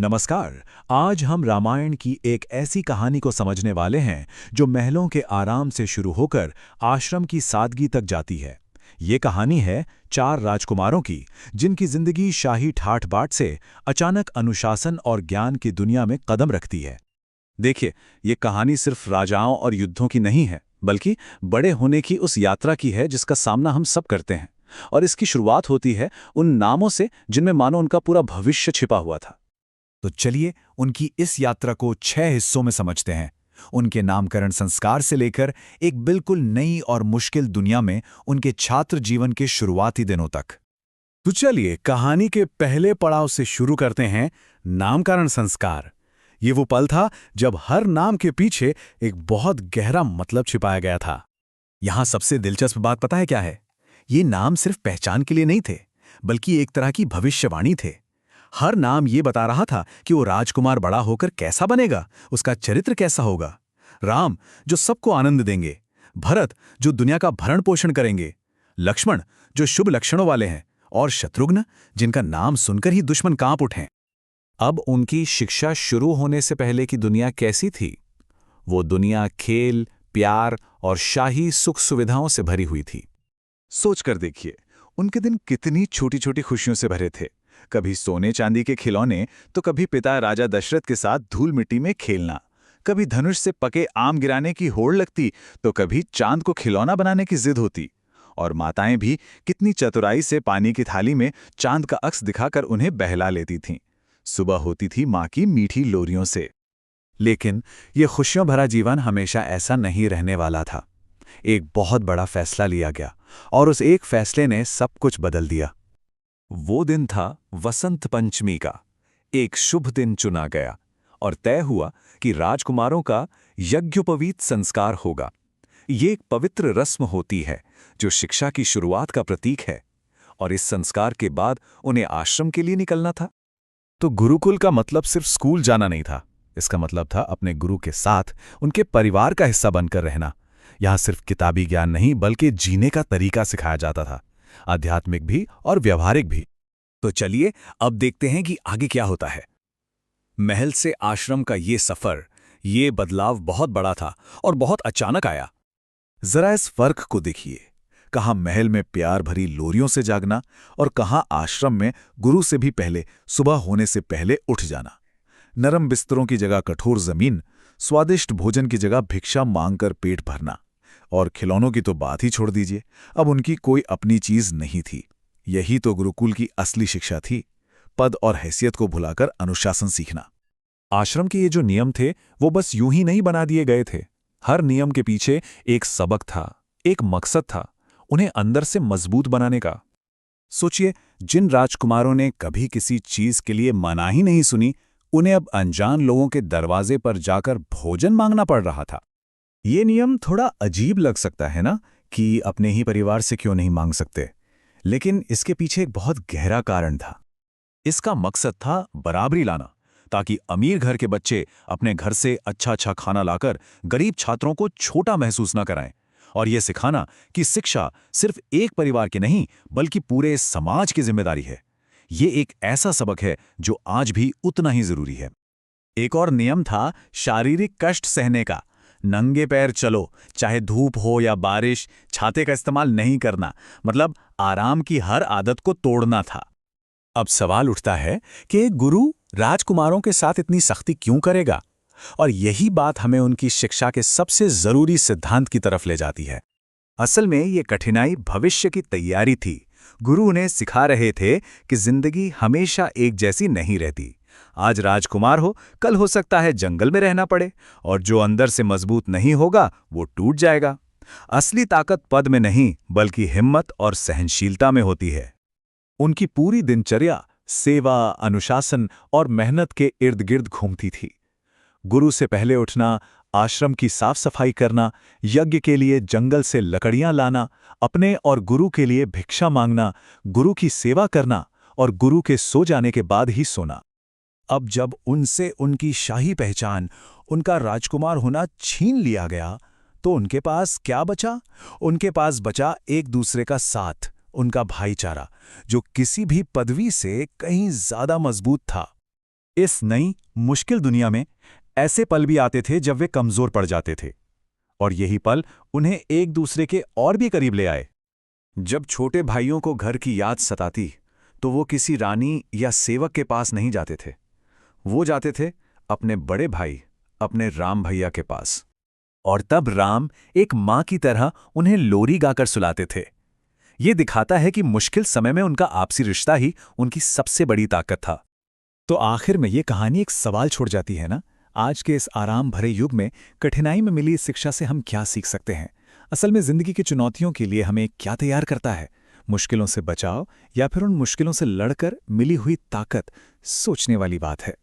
नमस्कार। आज हम रामायण की एक ऐसी कहानी को समझने वाले हैं जो महलों के आराम से शुरू होकर आश्रम की सादगी तक जाती है। ये कहानी है चार राजकुमारों की, जिनकी जिंदगी शाही ठाठ-बाट से अचानक अनुशासन और ज्ञान की दुनिया में कदम रखती है। देखिए, ये कहानी सिर्फ राजाओं और युद्धों की नहीं है, बल्कि बड़े होने की उस यात्रा की है जिसका सामना हम सब करते हैं। और इसकी शुरुआत होती है उन नामों से जिनमें मानो उनका पूरा भविष्य छिपा हुआ था। तो चलिए उनकी इस यात्रा को 6 हिस्सों में समझते हैं। उनके नामकरण संस्कार से लेकर एक बिल्कुल नई और मुश्किल दुनिया में उनके छात्र जीवन के शुरुआती दिनों तक। तो चलिए कहानी के पहले पड़ाव से शुरू करते हैं, नामकरण संस्कार। ये वो पल था जब हर नाम के पीछे एक बहुत गहरा मतलब छिपाया गया था। यहां सबसे दिलचस्प बात पता है क्या है? ये नाम सिर्फ पहचान के लिए नहीं थे, बल्कि एक तरह की भविष्यवाणी थे। हर नाम ये बता रहा था कि वो राजकुमार बड़ा होकर कैसा बनेगा, उसका चरित्र कैसा होगा। राम, जो सबको आनंद देंगे। भरत, जो दुनिया का भरण पोषण करेंगे। लक्ष्मण, जो शुभ लक्षणों वाले हैं। और शत्रुघ्न, जिनका नाम सुनकर ही दुश्मन कांप उठें। अब उनकी शिक्षा शुरू होने से पहले की दुनिया कैसी थी? वो दुनिया खेल, प्यार और शाही सुख सुविधाओं से भरी हुई थी। सोचकर देखिए, उनके दिन कितनी छोटी छोटी खुशियों से भरे थे। कभी सोने चांदी के खिलौने, तो कभी पिता राजा दशरथ के साथ धूल मिट्टी में खेलना। कभी धनुष से पके आम गिराने की होड़ लगती, तो कभी चांद को खिलौना बनाने की जिद होती। और माताएं भी कितनी चतुराई से पानी की थाली में चांद का अक्स दिखाकर उन्हें बहला लेती थीं। सुबह होती थी माँ की मीठी लोरियों से। लेकिन ये खुशियों भरा जीवन हमेशा ऐसा नहीं रहने वाला था। एक बहुत बड़ा फैसला लिया गया, और उस एक फैसले ने सब कुछ बदल दिया। वो दिन था वसंत पंचमी का। एक शुभ दिन चुना गया और तय हुआ कि राजकुमारों का यज्ञोपवीत संस्कार होगा। ये एक पवित्र रस्म होती है जो शिक्षा की शुरुआत का प्रतीक है। और इस संस्कार के बाद उन्हें आश्रम के लिए निकलना था। तो गुरुकुल का मतलब सिर्फ स्कूल जाना नहीं था। इसका मतलब था अपने गुरु के साथ उनके परिवार का हिस्सा बनकर रहना। यहां सिर्फ किताबी ज्ञान नहीं, बल्कि जीने का तरीका सिखाया जाता था, आध्यात्मिक भी और व्यवहारिक भी। तो चलिए अब देखते हैं कि आगे क्या होता है। महल से आश्रम का ये सफर, ये बदलाव बहुत बड़ा था और बहुत अचानक आया। जरा इस फर्क को देखिए। कहाँ महल में प्यार भरी लोरियों से जागना, और कहाँ आश्रम में गुरु से भी पहले, सुबह होने से पहले उठ जाना। नरम बिस्तरों की जगह कठोर जमीन, स्वादिष्ट भोजन की जगह भिक्षा मांगकर पेट भरना। और खिलौनों की तो बात ही छोड़ दीजिए, अब उनकी कोई अपनी चीज नहीं थी। यही तो गुरुकुल की असली शिक्षा थी, पद और हैसियत को भुलाकर अनुशासन सीखना। आश्रम के ये जो नियम थे, वो बस यूं ही नहीं बना दिए गए थे। हर नियम के पीछे एक सबक था, एक मकसद था, उन्हें अंदर से मजबूत बनाने का। सोचिए, जिन राजकुमारों ने कभी किसी चीज के लिए मना ही नहीं सुनी, उन्हें अब अनजान लोगों के दरवाजे पर जाकर भोजन मांगना पड़ रहा था। ये नियम थोड़ा अजीब लग सकता है ना, कि अपने ही परिवार से क्यों नहीं मांग सकते। लेकिन इसके पीछे एक बहुत गहरा कारण था। इसका मकसद था बराबरी लाना, ताकि अमीर घर के बच्चे अपने घर से अच्छा अच्छा खाना लाकर गरीब छात्रों को छोटा महसूस न कराएं। और यह सिखाना कि शिक्षा सिर्फ एक परिवार की नहीं, बल्कि पूरे समाज की जिम्मेदारी है। ये एक ऐसा सबक है जो आज भी उतना ही जरूरी है। एक और नियम था शारीरिक कष्ट सहने का। नंगे पैर चलो, चाहे धूप हो या बारिश, छाते का इस्तेमाल नहीं करना, मतलब आराम की हर आदत को तोड़ना था। अब सवाल उठता है कि एक गुरु राजकुमारों के साथ इतनी सख्ती क्यों करेगा? और यही बात हमें उनकी शिक्षा के सबसे जरूरी सिद्धांत की तरफ ले जाती है। असल में ये कठिनाई भविष्य की तैयारी थी। गुरु उन्हें सिखा रहे थे कि जिंदगी हमेशा एक जैसी नहीं रहती। आज राजकुमार हो, कल हो सकता है जंगल में रहना पड़े, और जो अंदर से मजबूत नहीं होगा वो टूट जाएगा। असली ताकत पद में नहीं, बल्कि हिम्मत और सहनशीलता में होती है। उनकी पूरी दिनचर्या सेवा, अनुशासन और मेहनत के इर्द गिर्द घूमती थी। गुरु से पहले उठना, आश्रम की साफ सफाई करना, यज्ञ के लिए जंगल से लकड़ियां लाना, अपने और गुरु के लिए भिक्षा मांगना, गुरु की सेवा करना, और गुरु के सो जाने के बाद ही सोना। अब जब उनसे उनकी शाही पहचान, उनका राजकुमार होना छीन लिया गया, तो उनके पास क्या बचा? उनके पास बचा एक दूसरे का साथ, उनका भाईचारा, जो किसी भी पदवी से कहीं ज्यादा मजबूत था। इस नई मुश्किल दुनिया में ऐसे पल भी आते थे जब वे कमजोर पड़ जाते थे, और यही पल उन्हें एक दूसरे के और भी करीब ले आए। जब छोटे भाइयों को घर की याद सताती, तो वो किसी रानी या सेवक के पास नहीं जाते थे। वो जाते थे अपने बड़े भाई, अपने राम भैया के पास। और तब राम एक माँ की तरह उन्हें लोरी गाकर सुलाते थे। ये दिखाता है कि मुश्किल समय में उनका आपसी रिश्ता ही उनकी सबसे बड़ी ताकत था। तो आखिर में ये कहानी एक सवाल छोड़ जाती है ना, आज के इस आराम भरे युग में कठिनाई में मिली इस शिक्षा से हम क्या सीख सकते हैं? असल में जिंदगी की चुनौतियों के लिए हमें क्या तैयार करता है? मुश्किलों से बचाव या फिर उन मुश्किलों से लड़कर मिली हुई ताकत? सोचने वाली बात है।